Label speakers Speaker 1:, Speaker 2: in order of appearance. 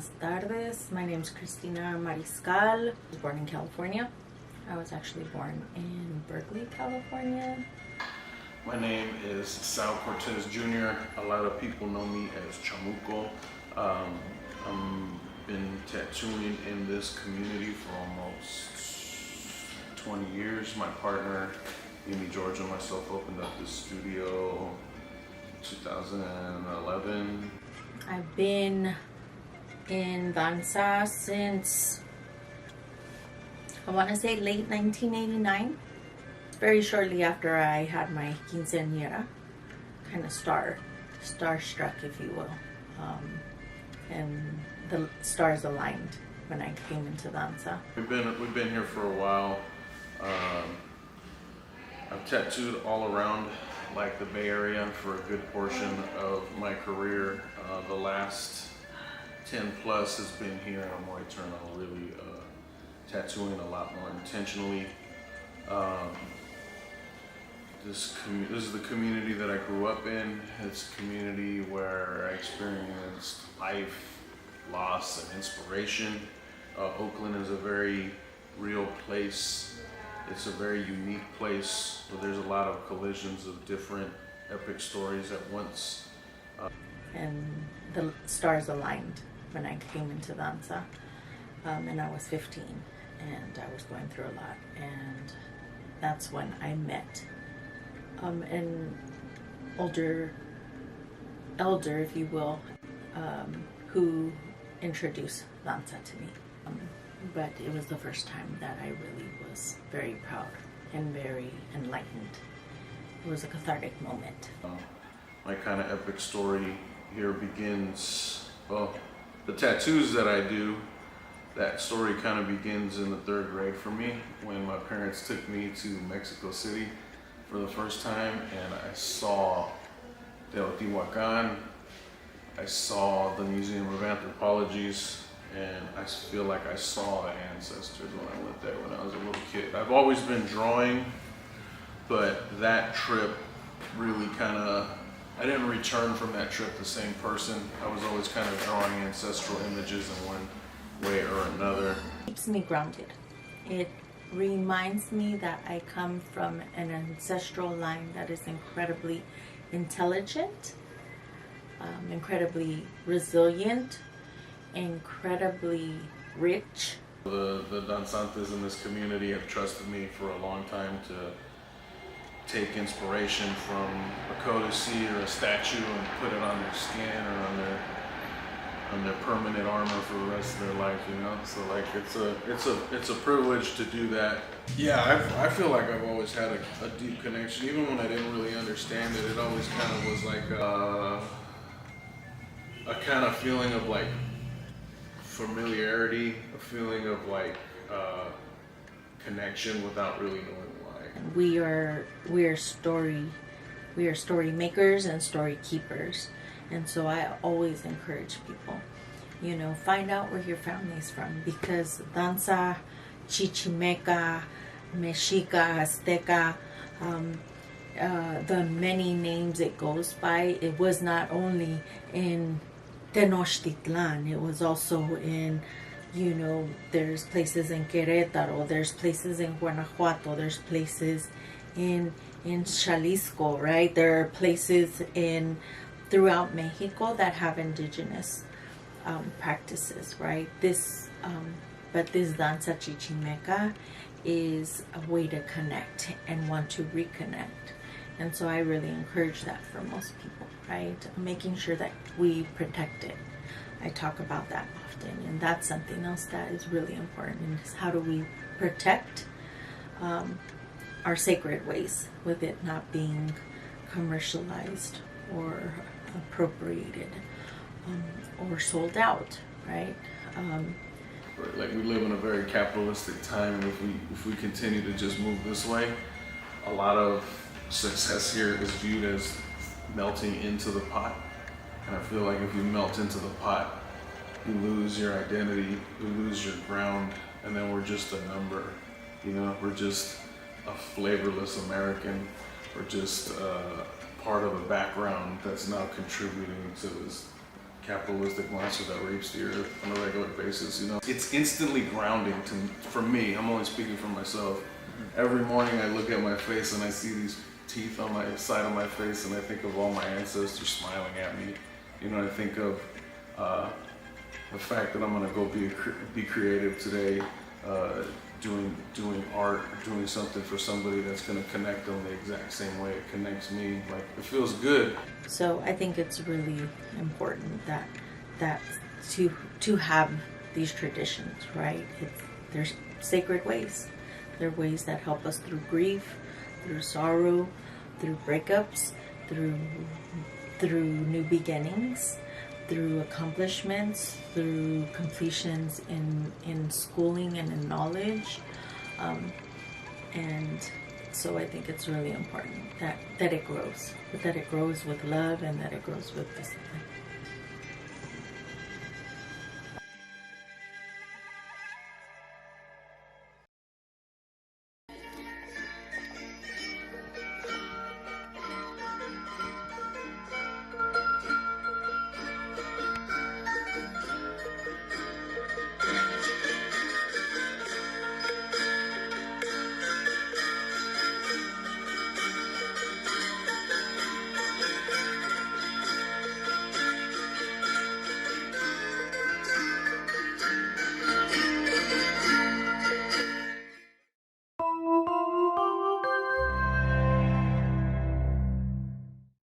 Speaker 1: Buenas tardes. My name is Cristina Mariscal. I was born in California. I was actually born in Berkeley, California.
Speaker 2: My name is Sal Cortez Jr. A lot of people know me as Chamuco. I've been tattooing in this community for almost 20 years. My partner, Amy George, and myself opened up this studio in 2011.
Speaker 1: I've been in danza since, I want to say, late 1989. Very shortly after I had my quinceañera, kind of starstruck, if you will. And the stars aligned when I came into danza.
Speaker 2: We've been here for a while. I've tattooed all around like the Bay Area for a good portion of my career. The last 10 plus has been here in Amor Eternal, really tattooing a lot more intentionally. This is the community that I grew up in. It's a community where I experienced life, loss, and inspiration. Oakland is a very real place. It's a very unique place where there's a lot of collisions of different epic stories at once.
Speaker 1: And the stars aligned when I came into danza. And I was 15 and I was going through a lot. And that's when I met an elder, if you will, who introduced danza to me. But it was the first time that I really was very proud and very enlightened. It was a cathartic moment.
Speaker 2: My kind of epic story here begins, well, the tattoos that I do, that story kind of begins in the 3rd grade for me when my parents took me to Mexico City for the first time, and I saw Teotihuacan, I saw the Museum of Anthropologies, and I feel like I saw the ancestors when I went there when I was a little kid. I've always been drawing, but that trip really I didn't return from that trip the same person. I was always kind of drawing ancestral images in one way or another.
Speaker 1: It keeps me grounded. It reminds me that I come from an ancestral line that is incredibly intelligent, incredibly resilient, incredibly rich.
Speaker 2: The danzantes in this community have trusted me for a long time to take inspiration from a codice or a statue and put it on their skin or on their permanent armor for the rest of their life, you know. So like it's a privilege to do that. Yeah, I feel like I've always had a deep connection, even when I didn't really understand it. It always kind of was like a kind of feeling of like familiarity, a feeling of like connection without really knowing why.
Speaker 1: We are story makers and story keepers. And so I always encourage people, you know, find out where your family's from, because danza, chichimeca, mexica, azteca, the many names it goes by, it was not only in Tenochtitlan, it was also in, you know, there's places in Querétaro, there's places in Guanajuato, there's places in Jalisco, right? There are places throughout Mexico that have indigenous practices, right? But this danza chichimeca is a way to connect and want to reconnect. And so I really encourage that for most people, right? Making sure that we protect it. I talk about that often, and that's something else that is really important, is how do we protect our sacred ways with it not being commercialized or appropriated or sold out, right?
Speaker 2: Like, we live in a very capitalistic time, and if we continue to just move this way, a lot of success here is viewed as melting into the pot. And I feel like if you melt into the pot, you lose your identity, you lose your ground, and then we're just a number. You know, we're just a flavorless American. We're just part of a background that's now contributing to this capitalistic monster that rapes the earth on a regular basis. You know, it's instantly grounding for me. I'm only speaking for myself. Every morning I look at my face and I see these teeth on my side of my face, and I think of all my ancestors smiling at me. You know, I think of the fact that I'm gonna go be creative today, doing art, doing something for somebody that's gonna connect them the exact same way it connects me. Like, it feels good.
Speaker 1: So I think it's really important that to have these traditions, right? There's sacred ways. They're ways that help us through grief, through sorrow, through breakups, through new beginnings, through accomplishments, through completions in schooling and in knowledge. And so I think it's really important that it grows, but that it grows with love and that it grows with discipline.